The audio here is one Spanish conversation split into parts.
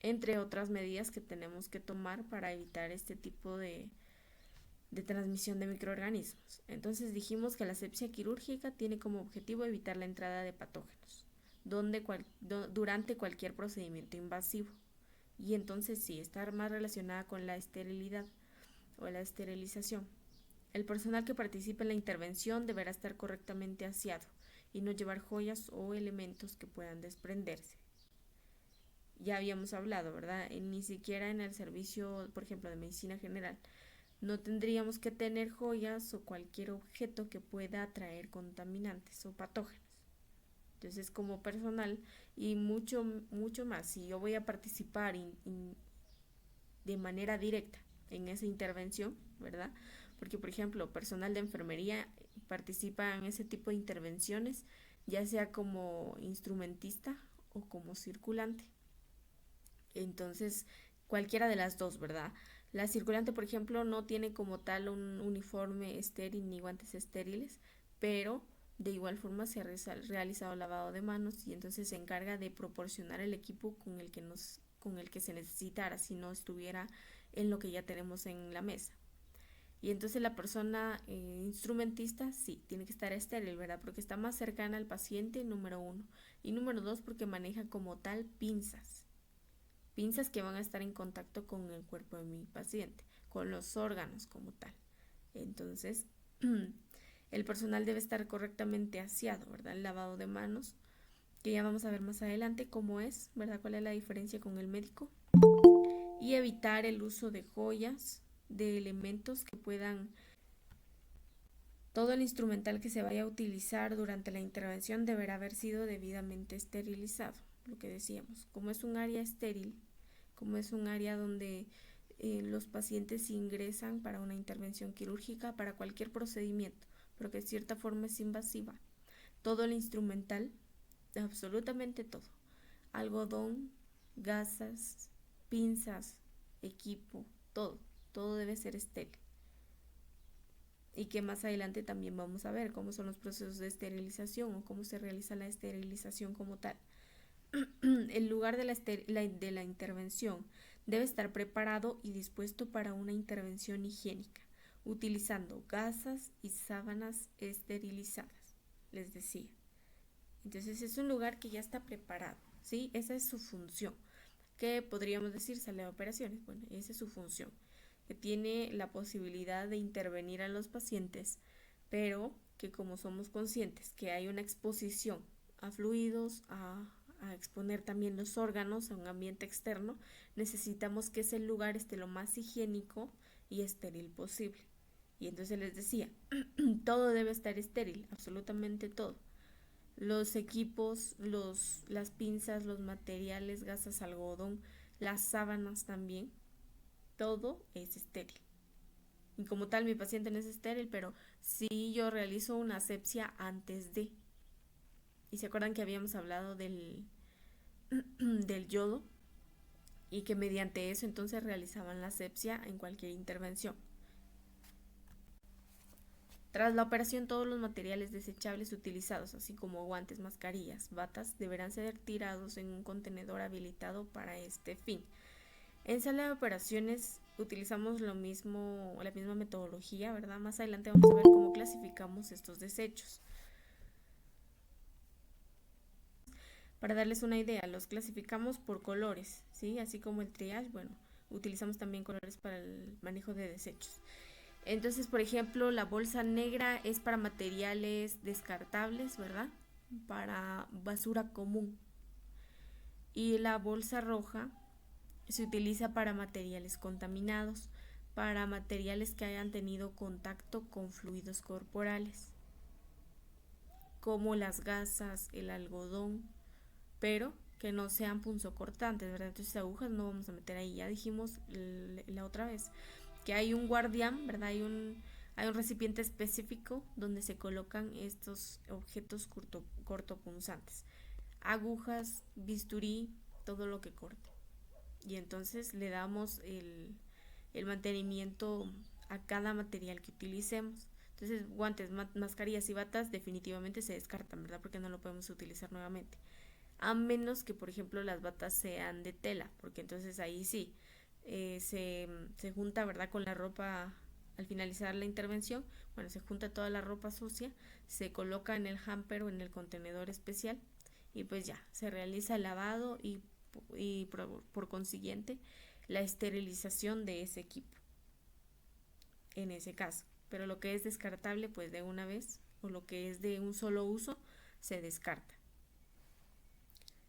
entre otras medidas que tenemos que tomar para evitar este tipo de transmisión de microorganismos. Entonces dijimos que la asepsia quirúrgica tiene como objetivo evitar la entrada de patógenos durante cualquier procedimiento invasivo. Y entonces sí, estar más relacionada con la esterilidad o la esterilización. El personal que participe en la intervención deberá estar correctamente aseado y no llevar joyas o elementos que puedan desprenderse. Ya habíamos hablado, ¿verdad? Ni siquiera en el servicio, por ejemplo, de medicina general, no tendríamos que tener joyas o cualquier objeto que pueda atraer contaminantes o patógenos. Entonces, como personal y mucho más, si yo voy a participar de manera directa en esa intervención, ¿verdad? Porque, por ejemplo, personal de enfermería participa en ese tipo de intervenciones, ya sea como instrumentista o como circulante. Entonces, cualquiera de las dos, ¿verdad? La circulante, por ejemplo, no tiene como tal un uniforme estéril ni guantes estériles, pero de igual forma se ha realizado lavado de manos y entonces se encarga de proporcionar el equipo con el que se necesitara si no estuviera en lo que ya tenemos en la mesa. Y entonces la persona instrumentista sí, tiene que estar estéril, ¿verdad? Porque está más cercana al paciente, número uno. Y número dos, porque maneja como tal pinzas que van a estar en contacto con el cuerpo de mi paciente, con los órganos como tal. Entonces, el personal debe estar correctamente aseado, ¿verdad? El lavado de manos, que ya vamos a ver más adelante cómo es, ¿verdad? ¿Cuál es la diferencia con el médico? Y evitar el uso de joyas, de elementos que puedan. Todo el instrumental que se vaya a utilizar durante la intervención deberá haber sido debidamente esterilizado, lo que decíamos. Como es un área estéril, como es un área donde los pacientes ingresan para una intervención quirúrgica, para cualquier procedimiento, pero que de cierta forma es invasiva. Todo el instrumental, absolutamente todo, algodón, gasas, pinzas, equipo, todo debe ser estéril. Y que más adelante también vamos a ver cómo son los procesos de esterilización o cómo se realiza la esterilización como tal. El lugar de la intervención debe estar preparado y dispuesto para una intervención higiénica, utilizando gasas y sábanas esterilizadas, les decía. Entonces es un lugar que ya está preparado, ¿sí? Esa es su función. ¿Qué podríamos decir? Sala de operaciones. Bueno, esa es su función, que tiene la posibilidad de intervenir a los pacientes, pero que como somos conscientes que hay una exposición a fluidos, a exponer también los órganos a un ambiente externo, necesitamos que ese lugar esté lo más higiénico y estéril posible. Y entonces les decía, todo debe estar estéril, absolutamente todo. Los equipos, las pinzas, los materiales, gasas, algodón, las sábanas también, todo es estéril. Y como tal, mi paciente no es estéril, pero sí yo realizo una asepsia antes de. Y se acuerdan que habíamos hablado del yodo y que mediante eso entonces realizaban la asepsia en cualquier intervención. Tras la operación, todos los materiales desechables utilizados, así como guantes, mascarillas, batas, deberán ser tirados en un contenedor habilitado para este fin. En sala de operaciones utilizamos lo mismo, la misma metodología, ¿verdad? Más adelante vamos a ver cómo clasificamos estos desechos. Para darles una idea, los clasificamos por colores, ¿sí? Así como el triage, bueno, utilizamos también colores para el manejo de desechos. Entonces, por ejemplo, la bolsa negra es para materiales descartables, ¿verdad? Para basura común. Y la bolsa roja se utiliza para materiales contaminados, para materiales que hayan tenido contacto con fluidos corporales, como las gasas, el algodón, pero que no sean punzocortantes, ¿verdad? Entonces agujas no vamos a meter ahí. Ya dijimos la otra vez que hay un guardián, ¿verdad? Hay un recipiente específico donde se colocan estos objetos cortopunzantes. Agujas, bisturí, todo lo que corte. Y entonces le damos el mantenimiento a cada material que utilicemos. Entonces, guantes, mascarillas y batas definitivamente se descartan, ¿verdad? Porque no lo podemos utilizar nuevamente. a menos que, por ejemplo, las batas sean de tela, porque entonces ahí sí se junta, ¿verdad?, con la ropa al finalizar la intervención. Bueno, se junta toda la ropa sucia, se coloca en el hamper o en el contenedor especial y pues ya, se realiza el lavado y por consiguiente la esterilización de ese equipo en ese caso. Pero lo que es descartable, pues de una vez, o lo que es de un solo uso, se descarta.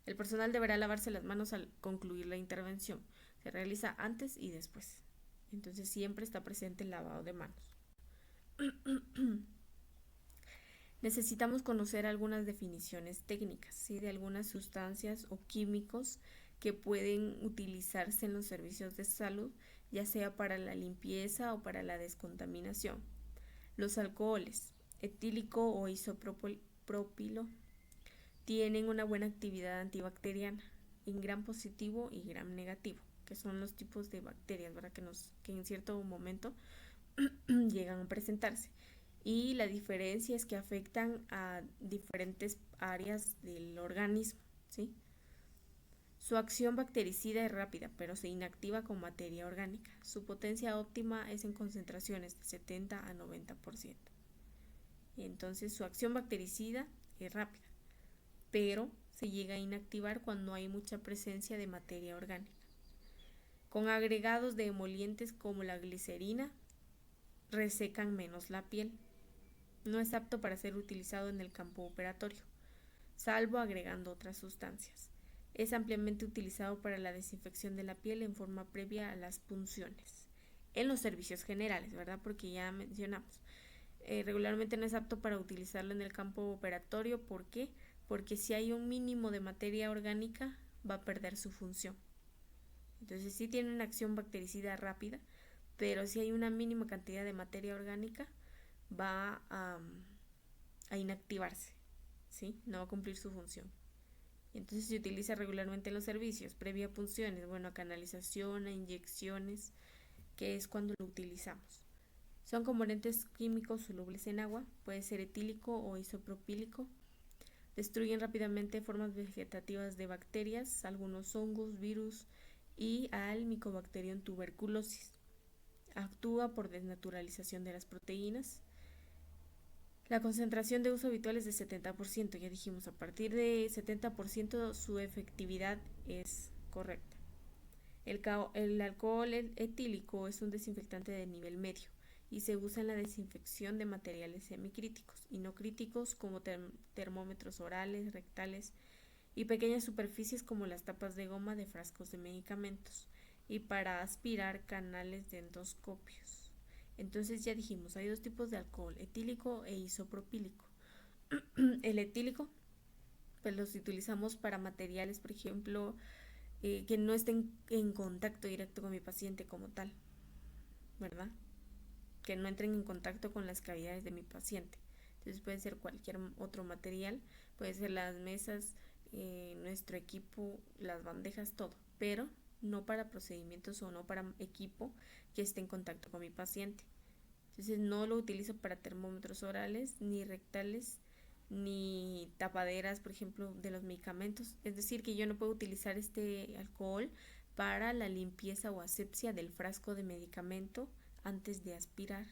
El personal deberá lavarse las manos al concluir la intervención. Se realiza antes y después. Entonces siempre está presente el lavado de manos. Necesitamos conocer algunas definiciones técnicas, ¿sí?, de algunas sustancias o químicos que pueden utilizarse en los servicios de salud, ya sea para la limpieza o para la descontaminación. Los alcoholes, etílico o isopropilo, tienen una buena actividad antibacteriana, en gram positivo y gram negativo, que son los tipos de bacterias, ¿verdad?, que en cierto momento llegan a presentarse. Y la diferencia es que afectan a diferentes áreas del organismo, ¿sí? Su acción bactericida es rápida, pero se inactiva con materia orgánica. Su potencia óptima es en concentraciones de 70 a 90%. Entonces su acción bactericida es rápida, pero se llega a inactivar cuando hay mucha presencia de materia orgánica. Con agregados de emolientes como la glicerina, resecan menos la piel. No es apto para ser utilizado en el campo operatorio, salvo agregando otras sustancias. Es ampliamente utilizado para la desinfección de la piel en forma previa a las punciones. En los servicios generales, ¿verdad? Porque ya mencionamos. Regularmente no es apto para utilizarlo en el campo operatorio. ¿Por qué? Porque si hay un mínimo de materia orgánica, va a perder su función. Entonces sí tiene una acción bactericida rápida, pero si hay una mínima cantidad de materia orgánica, va a inactivarse, ¿sí? No va a cumplir su función. Entonces se utiliza regularmente en los servicios, previa a punciones, bueno, a canalización, a inyecciones, que es cuando lo utilizamos. Son componentes químicos solubles en agua, puede ser etílico o isopropílico. Destruyen rápidamente formas vegetativas de bacterias, algunos hongos, virus y al Mycobacterium tuberculosis. Actúa por desnaturalización de las proteínas. La concentración de uso habitual es de 70%, ya dijimos, a partir de 70% su efectividad es correcta. El alcohol etílico es un desinfectante de nivel medio y se usa en la desinfección de materiales semicríticos y no críticos como termómetros orales, rectales y pequeñas superficies como las tapas de goma de frascos de medicamentos y para aspirar canales de endoscopios. Entonces ya dijimos, hay dos tipos de alcohol, etílico e isopropílico. El etílico, pues los utilizamos para materiales, por ejemplo, que no estén en contacto directo con mi paciente como tal, ¿verdad? Que no entren en contacto con las cavidades de mi paciente. Entonces puede ser cualquier otro material, puede ser las mesas, nuestro equipo, las bandejas, todo, pero no para procedimientos o no para equipo que esté en contacto con mi paciente. Entonces no lo utilizo para termómetros orales, ni rectales, ni tapaderas, por ejemplo, de los medicamentos. Es decir, que yo no puedo utilizar este alcohol para la limpieza o asepsia del frasco de medicamento antes de aspirar,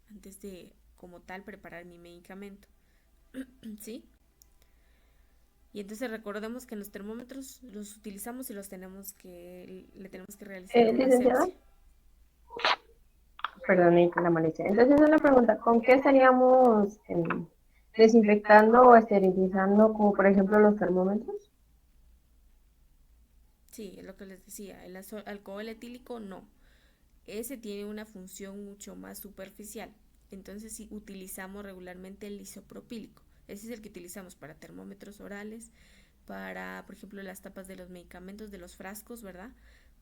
antes de como tal preparar mi medicamento. ¿Sí? Y entonces recordemos que los termómetros los utilizamos y le tenemos que realizar una Licenciada, asepsia. perdón la molestia. Entonces, una pregunta, ¿con qué estaríamos desinfectando o esterilizando, como por ejemplo los termómetros? Sí, es lo que les decía, el alcohol etílico no. Ese tiene una función mucho más superficial. Entonces sí utilizamos regularmente el isopropílico. Ese es el que utilizamos para termómetros orales, para, por ejemplo, las tapas de los medicamentos, de los frascos, ¿verdad?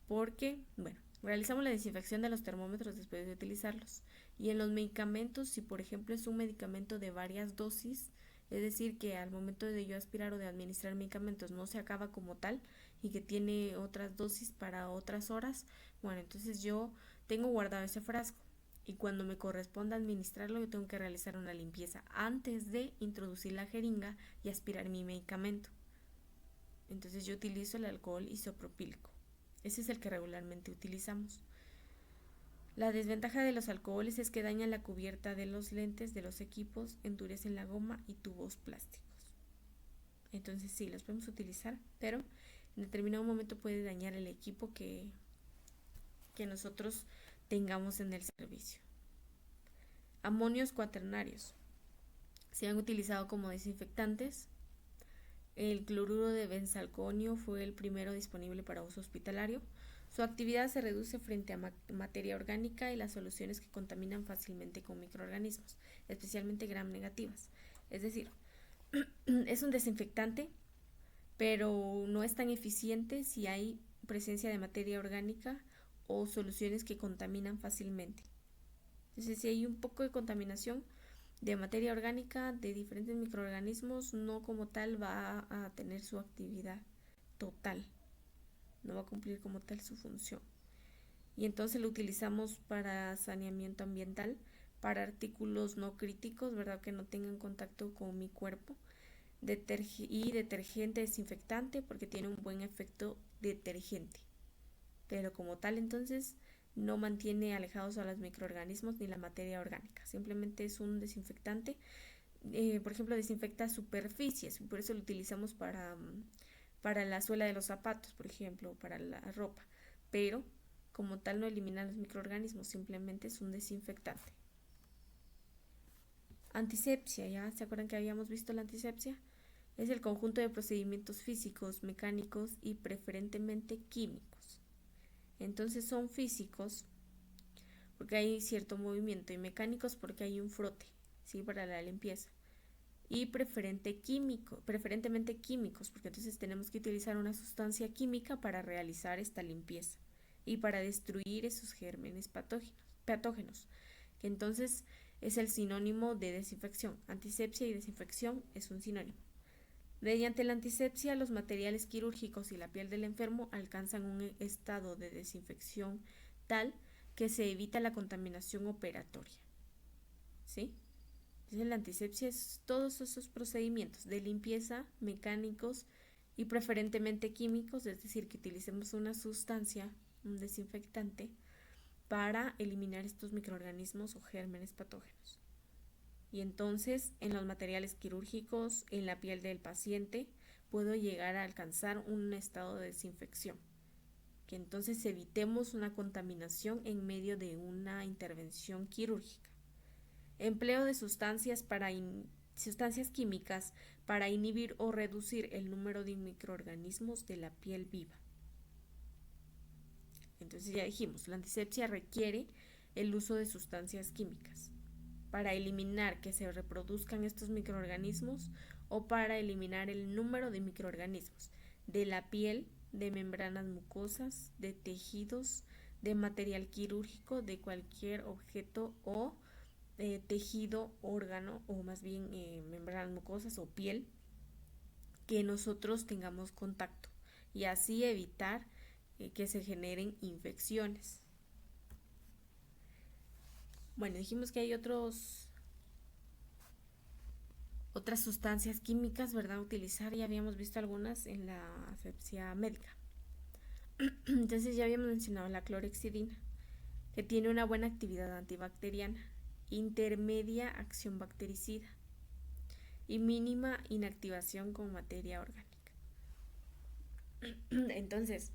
Porque, bueno, realizamos la desinfección de los termómetros después de utilizarlos. Y en los medicamentos, si por ejemplo es un medicamento de varias dosis, es decir, que al momento de yo aspirar o de administrar medicamentos no se acaba como tal y que tiene otras dosis para otras horas, bueno, entonces yo tengo guardado ese frasco y cuando me corresponda administrarlo yo tengo que realizar una limpieza antes de introducir la jeringa y aspirar mi medicamento. Entonces yo utilizo el alcohol isopropílico. Ese es el que regularmente utilizamos. La desventaja de los alcoholes es que dañan la cubierta de los lentes de los equipos, endurecen la goma y tubos plásticos. Entonces sí, los podemos utilizar, pero en determinado momento puede dañar el equipo que nosotros tengamos en el servicio. Amonios cuaternarios. Se han utilizado como desinfectantes. El cloruro de benzalconio fue el primero disponible para uso hospitalario. Su actividad se reduce frente a materia orgánica y las soluciones que contaminan fácilmente con microorganismos, especialmente gram negativas. Es decir, es un desinfectante, pero no es tan eficiente si hay presencia de materia orgánica o soluciones que contaminan fácilmente. Entonces, si hay un poco de contaminación de materia orgánica de diferentes microorganismos, no como tal va a tener su actividad total, no va a cumplir como tal su función. Y entonces lo utilizamos para saneamiento ambiental, para artículos no críticos, ¿verdad? Que no tengan contacto con mi cuerpo, y detergente desinfectante porque tiene un buen efecto detergente, pero como tal entonces no mantiene alejados a los microorganismos ni la materia orgánica, simplemente es un desinfectante. Por ejemplo, desinfecta superficies, por eso lo utilizamos para la suela de los zapatos, por ejemplo, para la ropa, pero como tal no elimina los microorganismos, simplemente es un desinfectante. Antisepsia, ¿ya? ¿Se acuerdan que habíamos visto la antisepsia? Es el conjunto de procedimientos físicos, mecánicos y preferentemente químicos. Entonces son físicos porque hay cierto movimiento y mecánicos porque hay un frote, ¿sí? Para la limpieza. Y preferentemente químicos, porque entonces tenemos que utilizar una sustancia química para realizar esta limpieza y para destruir esos gérmenes patógenos, que entonces es el sinónimo de desinfección. Antisepsia y desinfección es un sinónimo. Mediante la antisepsia, los materiales quirúrgicos y la piel del enfermo alcanzan un estado de desinfección tal que se evita la contaminación operatoria. ¿Sí? Entonces la antisepsia es todos esos procedimientos de limpieza mecánicos y preferentemente químicos, es decir, que utilicemos una sustancia, un desinfectante, para eliminar estos microorganismos o gérmenes patógenos. Y entonces en los materiales quirúrgicos, en la piel del paciente, puedo llegar a alcanzar un estado de desinfección, que entonces evitemos una contaminación en medio de una intervención quirúrgica. Empleo de sustancias químicas para inhibir o reducir el número de microorganismos de la piel viva. Entonces ya dijimos, la antisepsia requiere el uso de sustancias químicas para eliminar que se reproduzcan estos microorganismos o para eliminar el número de microorganismos de la piel, de membranas mucosas, de tejidos, de material quirúrgico, de cualquier objeto o tejido, órgano o más bien membranas mucosas o piel que nosotros tengamos contacto y así evitar que se generen infecciones. Bueno, dijimos que hay otras sustancias químicas, ¿verdad? Utilizar, ya habíamos visto algunas en la asepsia médica. Entonces ya habíamos mencionado la clorhexidina, que tiene una buena actividad antibacteriana, intermedia acción bactericida y mínima inactivación con materia orgánica. Entonces,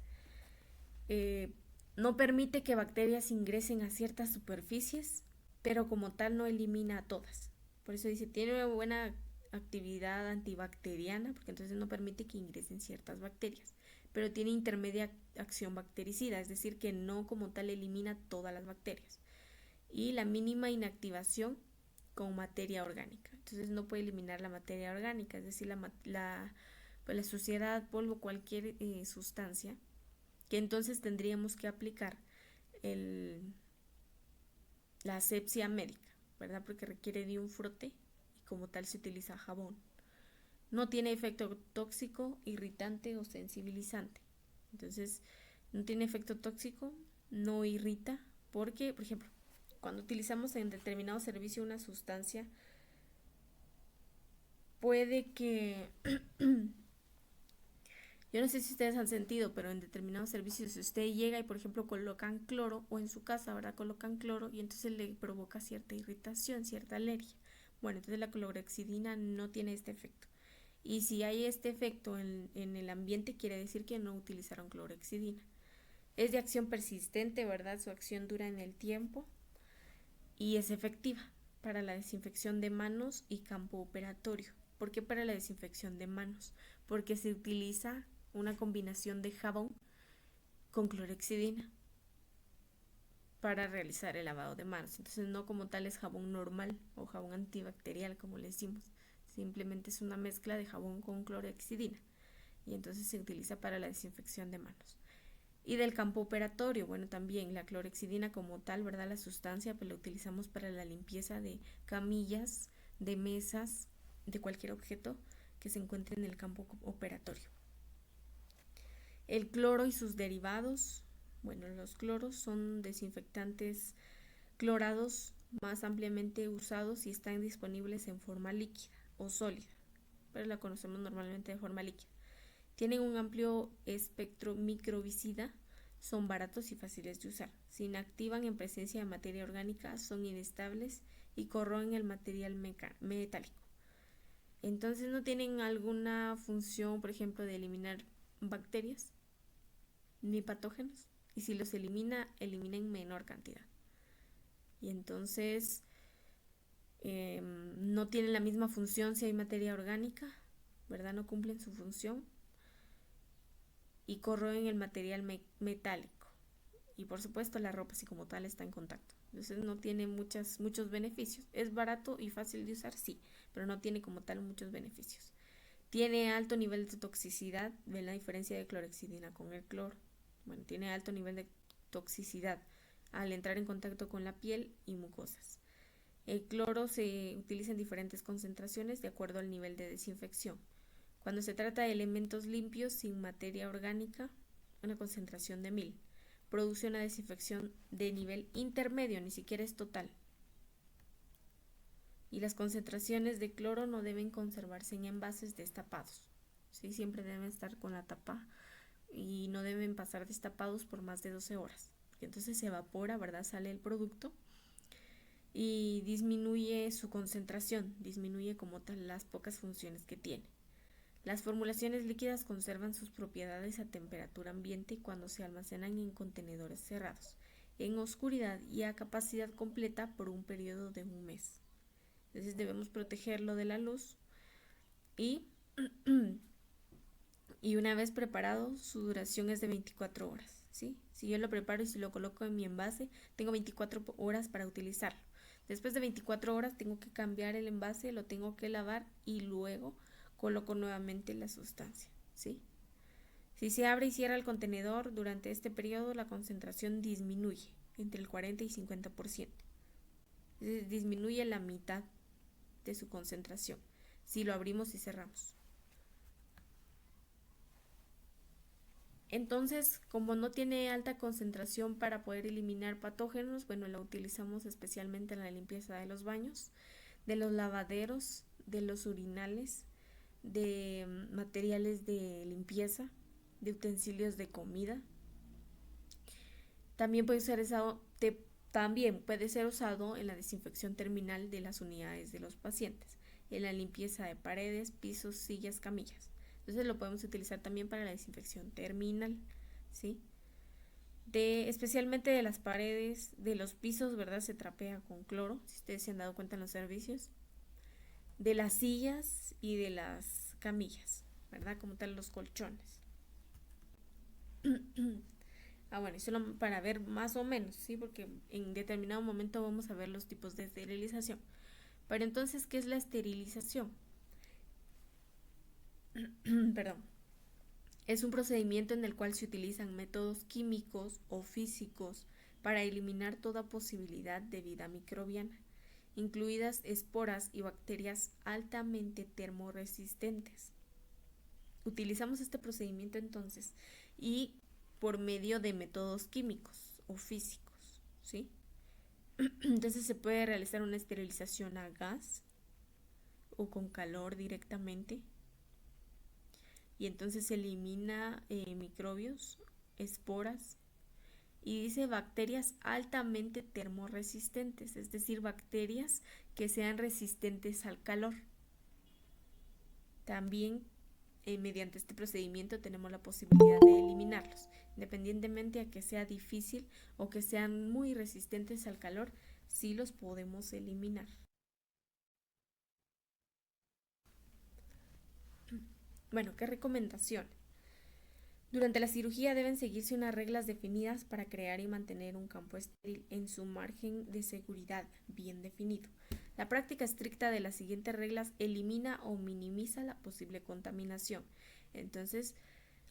no permite que bacterias ingresen a ciertas superficies, pero como tal no elimina a todas. Por eso dice, tiene una buena actividad antibacteriana, porque entonces no permite que ingresen ciertas bacterias, pero tiene intermedia acción bactericida, es decir, que no como tal elimina todas las bacterias. Y la mínima inactivación con materia orgánica. Entonces no puede eliminar la materia orgánica, es decir, la suciedad, polvo, cualquier sustancia, que entonces tendríamos que aplicar la asepsia médica, ¿verdad? Porque requiere de un frote y como tal se utiliza jabón. No tiene efecto tóxico, irritante o sensibilizante. Entonces, no tiene efecto tóxico, no irrita, porque, por ejemplo, cuando utilizamos en determinado servicio una sustancia, puede que Yo no sé si ustedes han sentido, pero en determinados servicios, si usted llega y, por ejemplo, colocan cloro, o en su casa, ¿verdad? Colocan cloro y entonces le provoca cierta irritación, cierta alergia. Bueno, entonces la clorhexidina no tiene este efecto. Y si hay este efecto en el ambiente, quiere decir que no utilizaron clorhexidina. Es de acción persistente, ¿verdad? Su acción dura en el tiempo y es efectiva para la desinfección de manos y campo operatorio. ¿Por qué para la desinfección de manos? Porque se utiliza una combinación de jabón con clorhexidina para realizar el lavado de manos. Entonces no como tal es jabón normal o jabón antibacterial como le decimos. Simplemente es una mezcla de jabón con clorhexidina y entonces se utiliza para la desinfección de manos. Y del campo operatorio, bueno, también la clorhexidina como tal, ¿verdad? La sustancia, pues la utilizamos para la limpieza de camillas, de mesas, de cualquier objeto que se encuentre en el campo operatorio. El cloro y sus derivados, bueno, los cloros son desinfectantes clorados más ampliamente usados y están disponibles en forma líquida o sólida, pero la conocemos normalmente de forma líquida. Tienen un amplio espectro microbicida, son baratos y fáciles de usar. Se inactivan en presencia de materia orgánica, son inestables y corroen el material metálico. Entonces no tienen alguna función, por ejemplo, de eliminar bacterias ni patógenos. Y si los elimina en menor cantidad. Y entonces no tienen la misma función si hay materia orgánica, ¿verdad? No cumplen su función y corroen el material metálico. Y por supuesto la ropa así como tal está en contacto. Entonces no tiene muchos beneficios. Es barato y fácil de usar, sí, pero no tiene como tal muchos beneficios. Tiene alto nivel de toxicidad, ven la diferencia de clorhexidina con el cloro. Bueno, tiene alto nivel de toxicidad al entrar en contacto con la piel y mucosas. El cloro se utiliza en diferentes concentraciones de acuerdo al nivel de desinfección. Cuando se trata de elementos limpios sin materia orgánica, una concentración de 1000. Produce una desinfección de nivel intermedio, ni siquiera es total. Y las concentraciones de cloro no deben conservarse en envases destapados. ¿Sí? Siempre deben estar con la tapa y no deben pasar destapados por más de 12 horas. Y entonces se evapora, ¿verdad? Sale el producto y disminuye su concentración, disminuye como tal las pocas funciones que tiene. Las formulaciones líquidas conservan sus propiedades a temperatura ambiente cuando se almacenan en contenedores cerrados, en oscuridad y a capacidad completa por un periodo de un mes. Entonces debemos protegerlo de la luz y, y una vez preparado, su duración es de 24 horas. ¿Sí? Si yo lo preparo y si lo coloco en mi envase, tengo 24 horas para utilizarlo. Después de 24 horas tengo que cambiar el envase, lo tengo que lavar y luego coloco nuevamente la sustancia, ¿sí? Si se abre y cierra el contenedor durante este periodo, la concentración disminuye entre el 40 y 50%. Es decir, disminuye la mitad de su concentración si lo abrimos y cerramos. Entonces, como no tiene alta concentración para poder eliminar patógenos, bueno, la utilizamos especialmente en la limpieza de los baños, de los lavaderos, de los urinales, de materiales de limpieza, de utensilios de comida. También puede ser usado en la desinfección terminal de las unidades de los pacientes, en la limpieza de paredes, pisos, sillas, camillas. Entonces lo podemos utilizar también para la desinfección terminal, ¿sí? Especialmente de las paredes, de los pisos, ¿verdad? Se trapea con cloro, si ustedes se han dado cuenta en los servicios. De las sillas y de las camillas, ¿verdad? Como tal los colchones. Bueno, solo para ver más o menos, ¿sí? Porque en determinado momento vamos a ver los tipos de esterilización. Pero entonces, ¿qué es la esterilización? Perdón. Es un procedimiento en el cual se utilizan métodos químicos o físicos para eliminar toda posibilidad de vida microbiana, incluidas esporas y bacterias altamente termoresistentes. Utilizamos este procedimiento entonces y por medio de métodos químicos o físicos, ¿sí? Entonces se puede realizar una esterilización a gas o con calor directamente y entonces elimina microbios, esporas y dice bacterias altamente termorresistentes, es decir, bacterias que sean resistentes al calor. También mediante este procedimiento tenemos la posibilidad de eliminarlos, independientemente a que sea difícil o que sean muy resistentes al calor, sí los podemos eliminar. Bueno, ¿qué recomendación? Durante la cirugía deben seguirse unas reglas definidas para crear y mantener un campo estéril en su margen de seguridad bien definido. La práctica estricta de las siguientes reglas elimina o minimiza la posible contaminación. Entonces,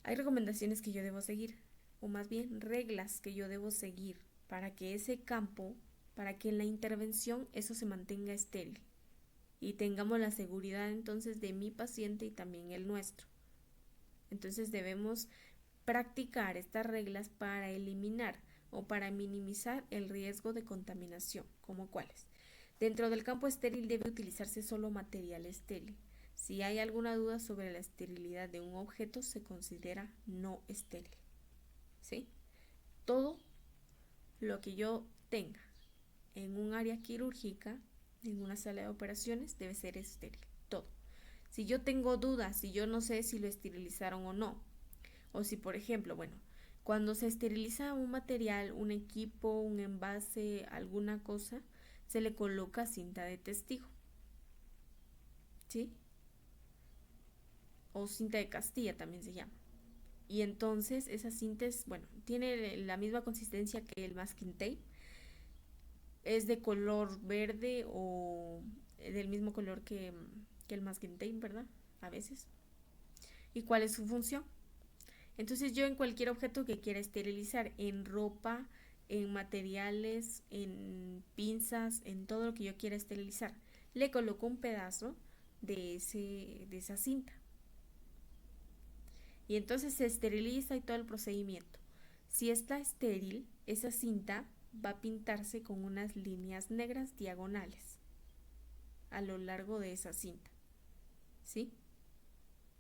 hay recomendaciones que yo debo seguir, o más bien reglas que yo debo seguir para que ese campo, para que en la intervención eso se mantenga estéril y tengamos la seguridad entonces de mi paciente y también el nuestro. Entonces debemos practicar estas reglas para eliminar o para minimizar el riesgo de contaminación, como cuáles. Dentro del campo estéril debe utilizarse solo material estéril. Si hay alguna duda sobre la esterilidad de un objeto, se considera no estéril. ¿Sí? Todo lo que yo tenga en un área quirúrgica, en una sala de operaciones, debe ser estéril. Todo. Si yo tengo dudas, si yo no sé si lo esterilizaron o no, o si, por ejemplo, bueno, cuando se esteriliza un material, un equipo, un envase, alguna cosa, se le coloca cinta de testigo, ¿sí? O cinta de Castilla también se llama. Y entonces esa cinta es, bueno, tiene la misma consistencia que el masking tape. Es de color verde o del mismo color que el masking tape, ¿verdad? A veces. ¿Y cuál es su función? Entonces yo en cualquier objeto que quiera esterilizar, en ropa, en materiales, en pinzas, en todo lo que yo quiera esterilizar, le coloco un pedazo de esa cinta. Y entonces se esteriliza y todo el procedimiento. Si está estéril, esa cinta va a pintarse con unas líneas negras diagonales a lo largo de esa cinta, ¿sí?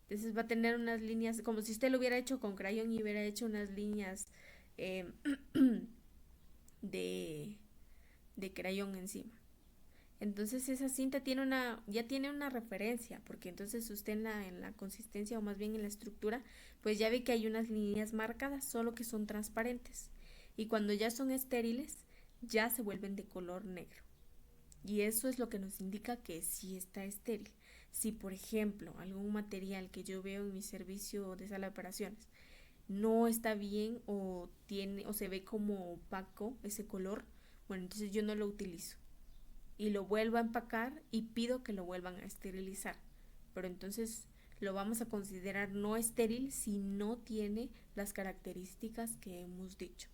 Entonces va a tener unas líneas, como si usted lo hubiera hecho con crayón y hubiera hecho unas líneas eh, de, de crayón encima. Entonces esa cinta ya tiene una referencia, porque entonces usted en la consistencia o más bien en la estructura, pues ya ve que hay unas líneas marcadas, solo que son transparentes. Y cuando ya son estériles, ya se vuelven de color negro. Y eso es lo que nos indica que sí está estéril. Si, por ejemplo, algún material que yo veo en mi servicio de sala de operaciones no está bien o se ve como opaco ese color, bueno, entonces yo no lo utilizo y lo vuelvo a empacar y pido que lo vuelvan a esterilizar. Pero entonces lo vamos a considerar no estéril si no tiene las características que hemos dicho,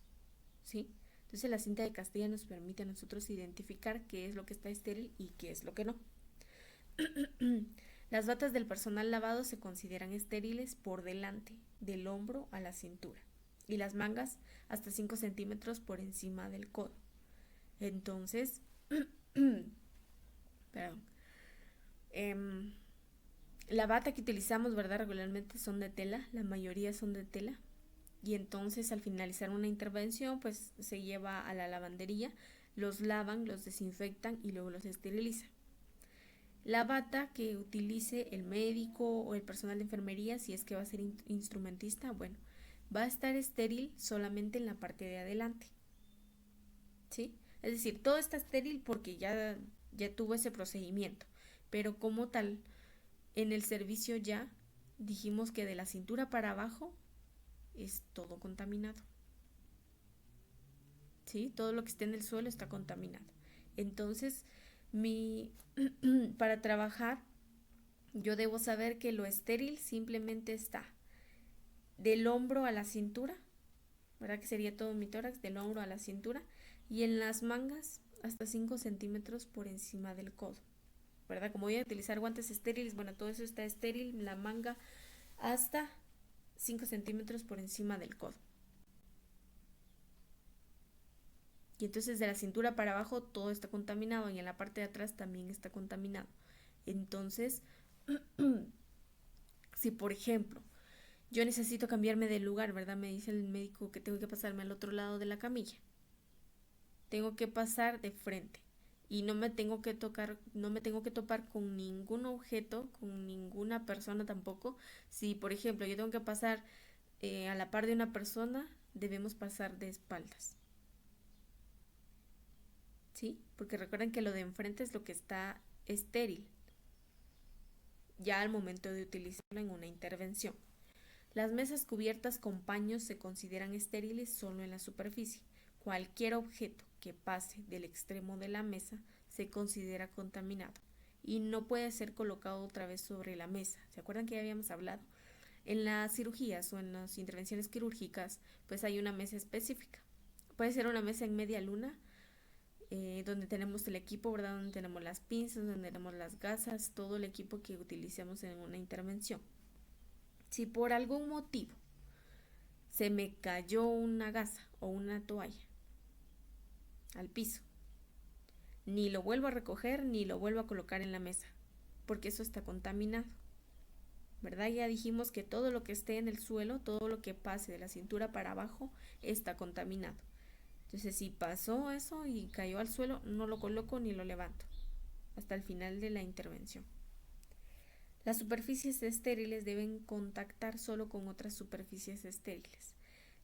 ¿sí? Entonces la cinta de Castilla nos permite a nosotros identificar qué es lo que está estéril y qué es lo que no. Las batas del personal lavado se consideran estériles por delante, del hombro a la cintura, y las mangas hasta 5 centímetros por encima del codo. Entonces, perdón, la bata que utilizamos, ¿verdad? Regularmente son de tela, la mayoría son de tela. Y entonces al finalizar una intervención, pues se lleva a la lavandería, los lavan, los desinfectan y luego los esterilizan. La bata que utilice el médico o el personal de enfermería, si es que va a ser instrumentista, bueno, va a estar estéril solamente en la parte de adelante, ¿sí? Es decir, todo está estéril porque ya tuvo ese procedimiento, pero como tal, en el servicio ya dijimos que de la cintura para abajo es todo contaminado, ¿sí? Todo lo que esté en el suelo está contaminado. Entonces, para trabajar, yo debo saber que lo estéril simplemente está del hombro a la cintura, ¿verdad? Que sería todo mi tórax, del hombro a la cintura, y en las mangas hasta 5 centímetros por encima del codo, ¿verdad? Como voy a utilizar guantes estériles, bueno, todo eso está estéril, la manga hasta 5 centímetros por encima del codo. Y entonces de la cintura para abajo todo está contaminado y en la parte de atrás también está contaminado. Entonces, si por ejemplo Yo necesito cambiarme de lugar, ¿verdad? Me dice el médico que tengo que pasarme al otro lado de la camilla. Tengo que pasar de frente y no me tengo que tocar, no me tengo que topar con ningún objeto, con ninguna persona tampoco. Si, por ejemplo, yo tengo que pasar a la par de una persona, debemos pasar de espaldas, ¿sí? Porque recuerden que lo de enfrente es lo que está estéril, ya al momento de utilizarlo en una intervención. Las mesas cubiertas con paños se consideran estériles solo en la superficie. Cualquier objeto que pase del extremo de la mesa se considera contaminado y no puede ser colocado otra vez sobre la mesa. ¿Se acuerdan que ya habíamos hablado? En las cirugías o en las intervenciones quirúrgicas, pues hay una mesa específica. Puede ser una mesa en media luna, donde tenemos el equipo, ¿verdad? Donde tenemos las pinzas, donde tenemos las gasas, todo el equipo que utilicemos en una intervención. Si por algún motivo se me cayó una gasa o una toalla al piso, ni lo vuelvo a recoger ni lo vuelvo a colocar en la mesa, porque eso está contaminado, ¿verdad? Ya dijimos que todo lo que esté en el suelo, todo lo que pase de la cintura para abajo, está contaminado. Entonces, si pasó eso y cayó al suelo, no lo coloco ni lo levanto hasta el final de la intervención. Las superficies estériles deben contactar solo con otras superficies estériles.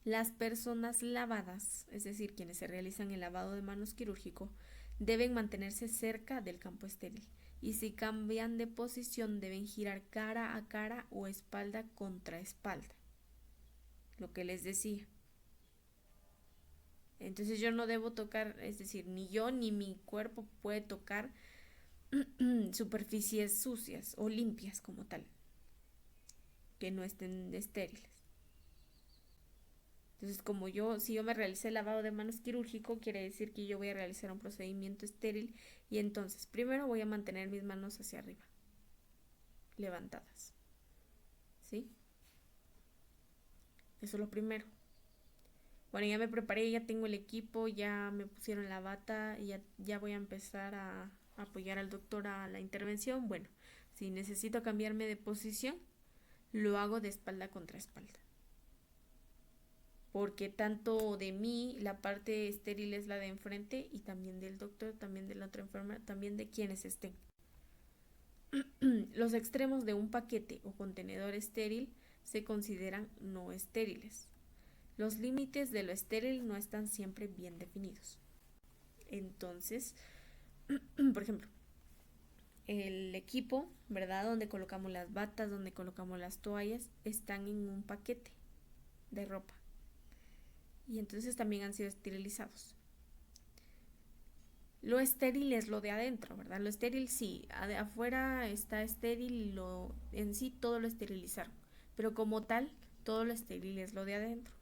Las personas lavadas, es decir, quienes se realizan el lavado de manos quirúrgico, deben mantenerse cerca del campo estéril y si cambian de posición deben girar cara a cara o espalda contra espalda. Lo que les decía. Entonces yo no debo tocar, es decir, ni yo ni mi cuerpo puede tocar superficies sucias o limpias como tal, que no estén estériles. Entonces, si yo me realicé el lavado de manos quirúrgico, quiere decir que yo voy a realizar un procedimiento estéril y entonces primero voy a mantener mis manos hacia arriba, levantadas, ¿sí? Eso es lo primero. Bueno, ya me preparé, ya tengo el equipo, ya me pusieron la bata y ya voy a empezar a apoyar al doctor a la intervención. Bueno, si necesito cambiarme de posición, lo hago de espalda contra espalda. Porque tanto de mí, la parte estéril es la de enfrente y también del doctor, también de la otra enfermera, también de quienes estén. Los extremos de un paquete o contenedor estéril se consideran no estériles. Los límites de lo estéril no están siempre bien definidos. Entonces, por ejemplo, el equipo, ¿verdad? Donde colocamos las batas, donde colocamos las toallas, están en un paquete de ropa. Y entonces también han sido esterilizados. Lo estéril es lo de adentro, ¿verdad? Lo estéril sí, afuera está estéril y en sí todo lo esterilizaron. Pero como tal, todo lo estéril es lo de adentro.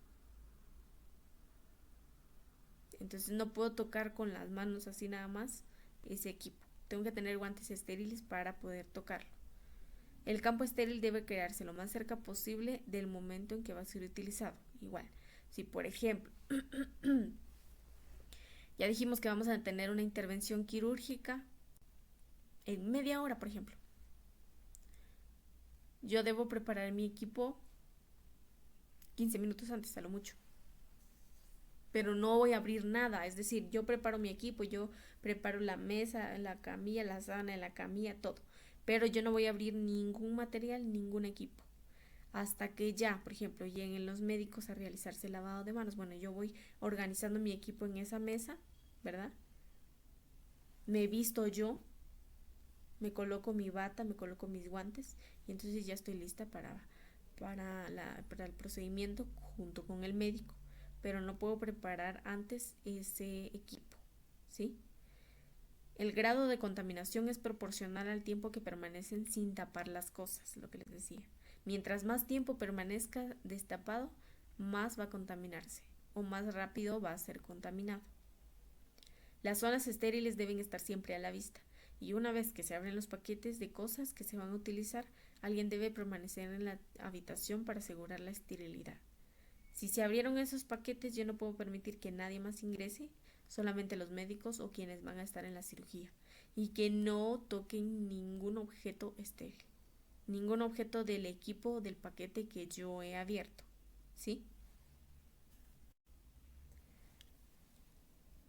Entonces no puedo tocar con las manos así nada más ese equipo. Tengo que tener guantes estériles para poder tocarlo. El campo estéril debe crearse lo más cerca posible del momento en que va a ser utilizado. Igual, si por ejemplo, ya dijimos que vamos a tener una intervención quirúrgica en media hora, por ejemplo. Yo debo preparar mi equipo 15 minutos antes, a lo mucho. Pero no voy a abrir nada, es decir, yo preparo mi equipo, yo preparo la mesa, la camilla, la sábana, la camilla, todo. Pero yo no voy a abrir ningún material, ningún equipo. Hasta que ya, por ejemplo, lleguen los médicos a realizarse el lavado de manos. Bueno, yo voy organizando mi equipo en esa mesa, ¿verdad? Me visto yo, me coloco mi bata, me coloco mis guantes y entonces ya estoy lista para el procedimiento junto con el médico, pero no puedo preparar antes ese equipo, ¿sí? El grado de contaminación es proporcional al tiempo que permanecen sin tapar las cosas, lo que les decía. Mientras más tiempo permanezca destapado, más va a contaminarse o más rápido va a ser contaminado. Las zonas estériles deben estar siempre a la vista y una vez que se abren los paquetes de cosas que se van a utilizar, alguien debe permanecer en la habitación para asegurar la esterilidad. Si se abrieron esos paquetes, yo no puedo permitir que nadie más ingrese, solamente los médicos o quienes van a estar en la cirugía, y que no toquen ningún objeto estéril. ningún objeto del equipo o del paquete que yo he abierto, ¿sí?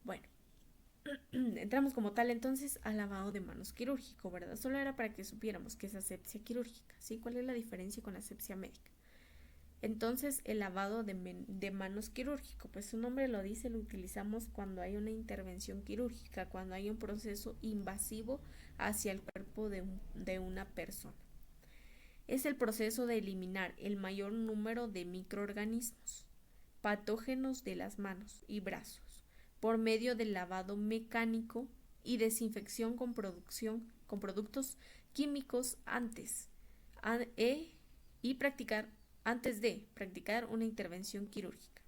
Bueno, entramos como tal entonces al lavado de manos quirúrgico, ¿verdad? Solo era para que supiéramos qué es asepsia quirúrgica, ¿sí? ¿Cuál es la diferencia con la asepsia médica? Entonces, el lavado de manos quirúrgico, pues su nombre lo dice, lo utilizamos cuando hay una intervención quirúrgica, cuando hay un proceso invasivo hacia el cuerpo de una persona. Es el proceso de eliminar el mayor número de microorganismos patógenos de las manos y brazos por medio del lavado mecánico y desinfección con productos químicos y practicar antes de practicar una intervención quirúrgica.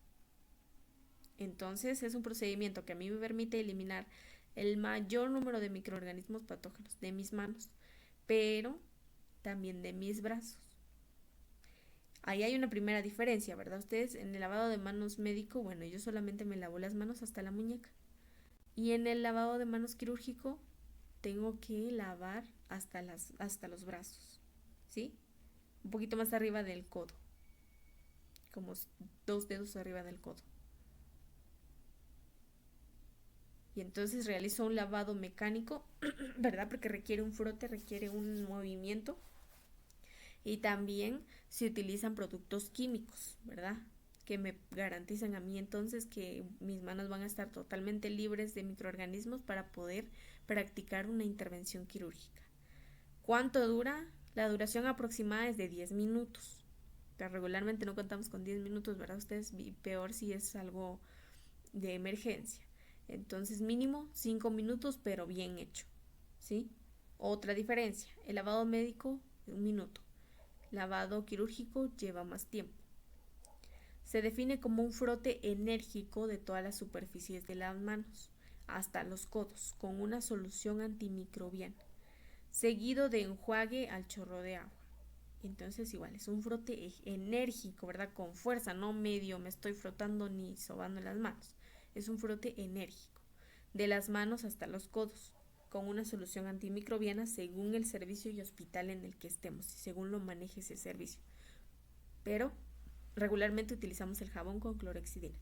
Entonces es un procedimiento que a mí me permite eliminar el mayor número de microorganismos patógenos de mis manos, pero también de mis brazos. Ahí hay una primera diferencia, ¿verdad? Ustedes en el lavado de manos médico, bueno, yo solamente me lavo las manos hasta la muñeca. Y en el lavado de manos quirúrgico tengo que lavar hasta los brazos, ¿sí? Un poquito más arriba del codo, como 2 dedos arriba del codo. Y entonces realizo un lavado mecánico, ¿verdad? Porque requiere un frote, requiere un movimiento. Y también se utilizan productos químicos, ¿verdad? Que me garantizan a mí entonces que mis manos van a estar totalmente libres de microorganismos para poder practicar una intervención quirúrgica. ¿Cuánto dura? La duración aproximada es de 10 minutos. Pero regularmente no contamos con 10 minutos, ¿verdad? Ustedes, peor si es algo de emergencia. Entonces mínimo 5 minutos, pero bien hecho, ¿sí? Otra diferencia, el lavado médico, 1 minuto. Lavado quirúrgico lleva más tiempo. Se define como un frote enérgico de todas las superficies de las manos, hasta los codos, con una solución antimicrobiana, seguido de enjuague al chorro de agua. Entonces igual, es un frote enérgico, ¿verdad? Con fuerza, no medio me estoy frotando ni sobando las manos. Es un frote enérgico, de las manos hasta los codos, con una solución antimicrobiana según el servicio y hospital en el que estemos y según lo maneje ese servicio. Pero regularmente utilizamos el jabón con clorhexidina.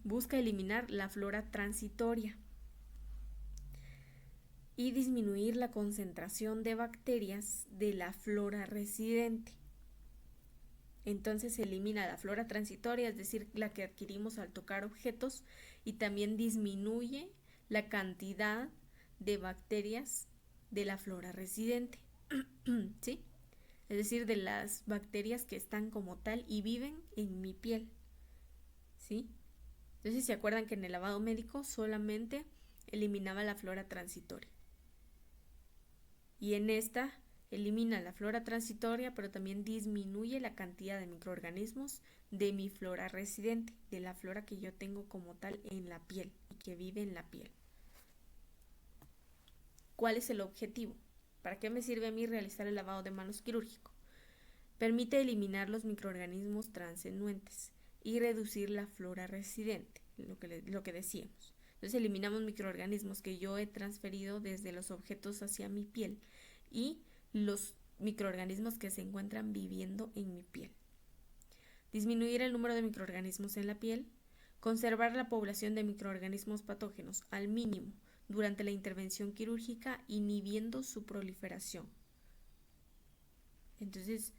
Busca eliminar la flora transitoria y disminuir la concentración de bacterias de la flora residente. Entonces se elimina la flora transitoria, es decir, la que adquirimos al tocar objetos, y también disminuye la cantidad de bacterias de la flora residente, ¿sí? Es decir, de las bacterias que están como tal y viven en mi piel, ¿sí? Entonces, ¿se acuerdan que en el lavado médico solamente eliminaba la flora transitoria? Y en esta elimina la flora transitoria, pero también disminuye la cantidad de microorganismos de mi flora residente, de la flora que yo tengo como tal en la piel y que vive en la piel. ¿Cuál es el objetivo? ¿Para qué me sirve a mí realizar el lavado de manos quirúrgico? Permite eliminar los microorganismos transenuentes y reducir la flora residente, lo que decíamos. Entonces eliminamos microorganismos que yo he transferido desde los objetos hacia mi piel y los microorganismos que se encuentran viviendo en mi piel. Disminuir el número de microorganismos en la piel, conservar la población de microorganismos patógenos al mínimo durante la intervención quirúrgica, inhibiendo su proliferación. Entonces,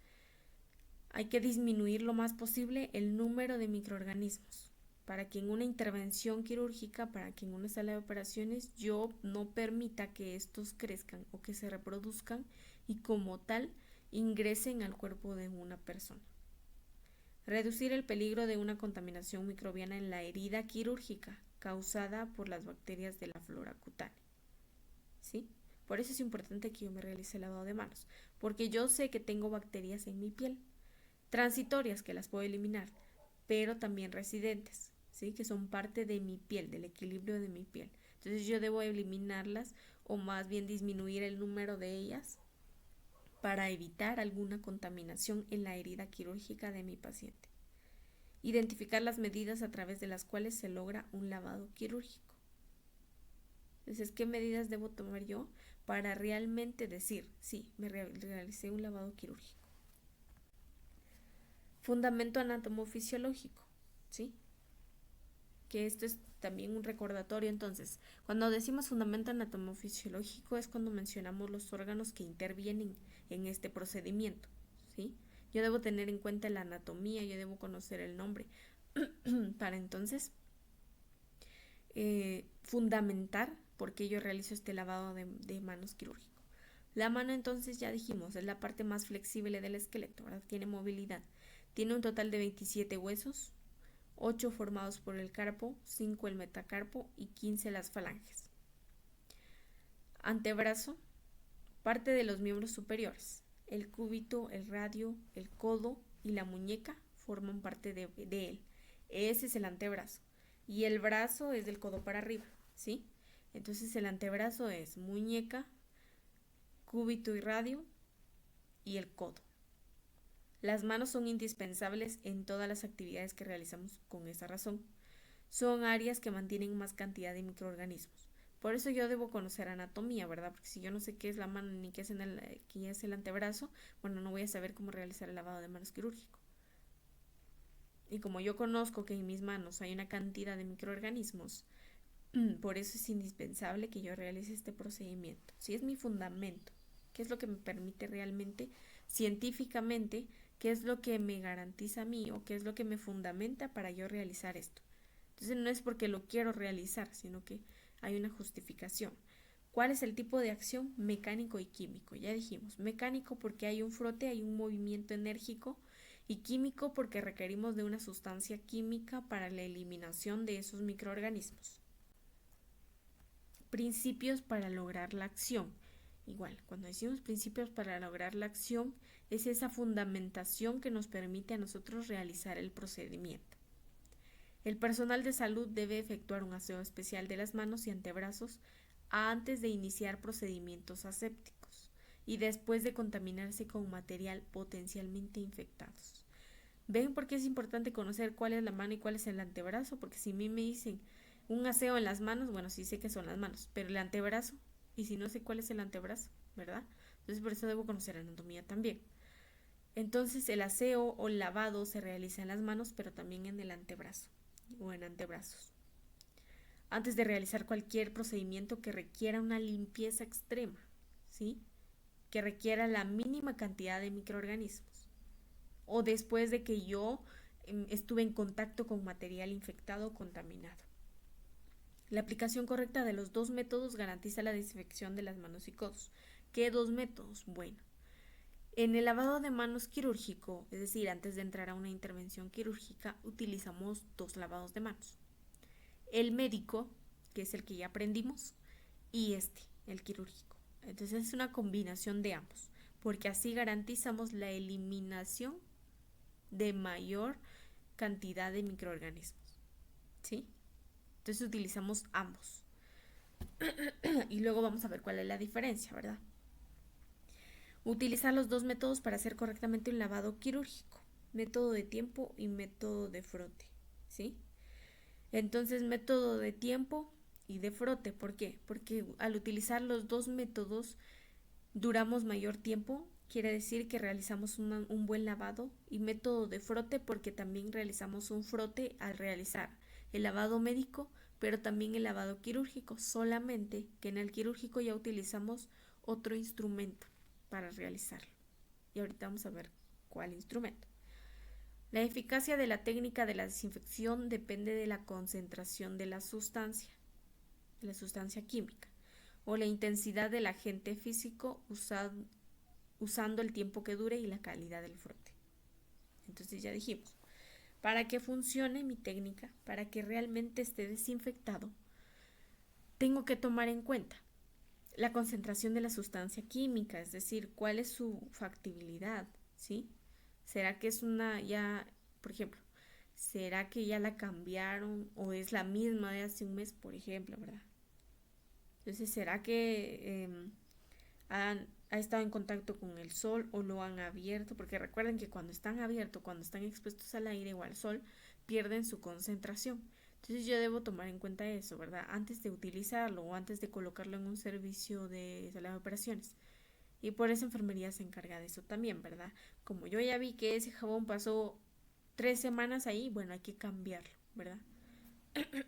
hay que disminuir lo más posible el número de microorganismos para que en una intervención quirúrgica, para que en una sala de operaciones yo no permita que estos crezcan o que se reproduzcan y como tal ingresen al cuerpo de una persona. Reducir el peligro de una contaminación microbiana en la herida quirúrgica causada por las bacterias de la flora cutánea, ¿sí? Por eso es importante que yo me realice el lavado de manos, porque yo sé que tengo bacterias en mi piel, transitorias que las puedo eliminar, pero también residentes, ¿sí? Que son parte de mi piel, del equilibrio de mi piel. Entonces yo debo eliminarlas o más bien disminuir el número de ellas para evitar alguna contaminación en la herida quirúrgica de mi paciente. Identificar las medidas a través de las cuales se logra un lavado quirúrgico. Entonces, ¿qué medidas debo tomar yo para realmente decir, sí, me realicé un lavado quirúrgico. Fundamento anatomofisiológico, ¿sí? Que esto es también un recordatorio. Entonces, cuando decimos fundamento anatomofisiológico es cuando mencionamos los órganos que intervienen en este procedimiento, ¿sí? Yo debo tener en cuenta la anatomía, yo debo conocer el nombre para entonces fundamentar por qué yo realizo este lavado de manos quirúrgico. La mano, entonces, ya dijimos, es la parte más flexible del esqueleto, ¿verdad? Tiene movilidad. Tiene un total de 27 huesos, 8 formados por el carpo, 5 el metacarpo y 15 las falanges. Antebrazo, parte de los miembros superiores. El cúbito, el radio, el codo y la muñeca forman parte de él. Ese es el antebrazo. Y el brazo es del codo para arriba, ¿sí? Entonces el antebrazo es muñeca, cúbito y radio y el codo. Las manos son indispensables en todas las actividades que realizamos con esa razón. Son áreas que mantienen más cantidad de microorganismos. Por eso yo debo conocer anatomía, ¿verdad? Porque si yo no sé qué es la mano ni qué es el antebrazo, bueno, no voy a saber cómo realizar el lavado de manos quirúrgico. Y como yo conozco que en mis manos hay una cantidad de microorganismos, por eso es indispensable que yo realice este procedimiento. Si es mi fundamento, ¿qué es lo que me permite realmente, científicamente, qué es lo que me garantiza a mí o qué es lo que me fundamenta para yo realizar esto? Entonces no es porque lo quiero realizar, sino que hay una justificación. ¿Cuál es el tipo de acción? Mecánico y químico. Ya dijimos, mecánico porque hay un frote, hay un movimiento enérgico, y químico porque requerimos de una sustancia química para la eliminación de esos microorganismos. Principios para lograr la acción. Igual, cuando decimos principios para lograr la acción, es esa fundamentación que nos permite a nosotros realizar el procedimiento. El personal de salud debe efectuar un aseo especial de las manos y antebrazos antes de iniciar procedimientos asépticos y después de contaminarse con material potencialmente infectados. ¿Ven por qué es importante conocer cuál es la mano y cuál es el antebrazo? Porque si a mí me dicen un aseo en las manos, bueno, sí sé que son las manos, pero el antebrazo, y si no sé cuál es el antebrazo, ¿verdad? Entonces por eso debo conocer anatomía también. Entonces el aseo o el lavado se realiza en las manos, pero también en el antebrazo o en antebrazos. Antes de realizar cualquier procedimiento que requiera una limpieza extrema, ¿sí? Que requiera la mínima cantidad de microorganismos. O después de que yo estuve en contacto con material infectado o contaminado. La aplicación correcta de los dos métodos garantiza la desinfección de las manos y codos. ¿Qué dos métodos? Bueno, en el lavado de manos quirúrgico, es decir, antes de entrar a una intervención quirúrgica, utilizamos dos lavados de manos. El médico, que es el que ya aprendimos, y el quirúrgico. Entonces es una combinación de ambos, porque así garantizamos la eliminación de mayor cantidad de microorganismos, ¿sí? Entonces utilizamos ambos. Y luego vamos a ver cuál es la diferencia, ¿verdad? Utilizar los dos métodos para hacer correctamente un lavado quirúrgico. Método de tiempo y método de frote, ¿sí? Entonces, método de tiempo y de frote. ¿Por qué? Porque al utilizar los dos métodos duramos mayor tiempo, quiere decir que realizamos un buen lavado, y método de frote porque también realizamos un frote al realizar el lavado médico, pero también el lavado quirúrgico, solamente que en el quirúrgico ya utilizamos otro instrumento para realizarlo. Y ahorita vamos a ver cuál instrumento. La eficacia de la técnica de la desinfección depende de la concentración de la sustancia química, o la intensidad del agente físico usando el tiempo que dure y la calidad del frote. Entonces ya dijimos, para que funcione mi técnica, para que realmente esté desinfectado, tengo que tomar en cuenta la concentración de la sustancia química, es decir, cuál es su factibilidad, ¿sí? ¿Será que es por ejemplo, será que ya la cambiaron o es la misma de hace un mes, por ejemplo, ¿verdad? Entonces, ¿será que ha estado en contacto con el sol o lo han abierto? Porque recuerden que cuando están abiertos, cuando están expuestos al aire o al sol, pierden su concentración. Entonces yo debo tomar en cuenta eso, ¿verdad? Antes de utilizarlo o antes de colocarlo en un servicio de sala de operaciones. Y por eso enfermería se encarga de eso también, ¿verdad? Como yo ya vi que ese jabón pasó 3 semanas ahí, bueno, hay que cambiarlo, ¿verdad?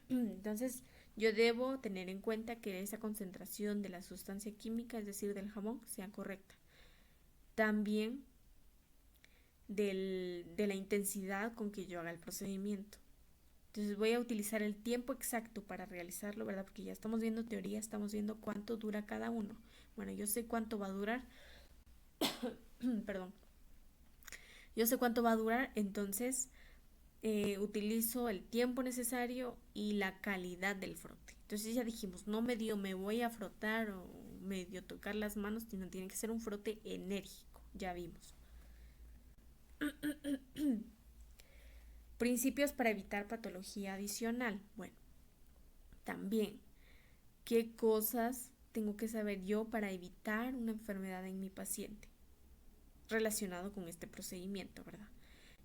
Entonces yo debo tener en cuenta que esa concentración de la sustancia química, es decir, del jabón, sea correcta. También de la intensidad con que yo haga el procedimiento. Entonces voy a utilizar el tiempo exacto para realizarlo, ¿verdad? Porque ya estamos viendo teoría, estamos viendo cuánto dura cada uno. Bueno, yo sé cuánto va a durar, perdón, yo sé cuánto va a durar, entonces utilizo el tiempo necesario y la calidad del frote. Entonces ya dijimos, no medio me voy a frotar o medio tocar las manos, sino tiene que ser un frote enérgico, ya vimos. Principios para evitar patología adicional. Bueno, también, ¿qué cosas tengo que saber yo para evitar una enfermedad en mi paciente relacionado con este procedimiento, ¿verdad?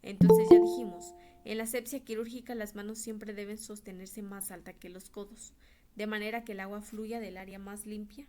Entonces ya dijimos, en la asepsia quirúrgica las manos siempre deben sostenerse más alta que los codos, de manera que el agua fluya del área más limpia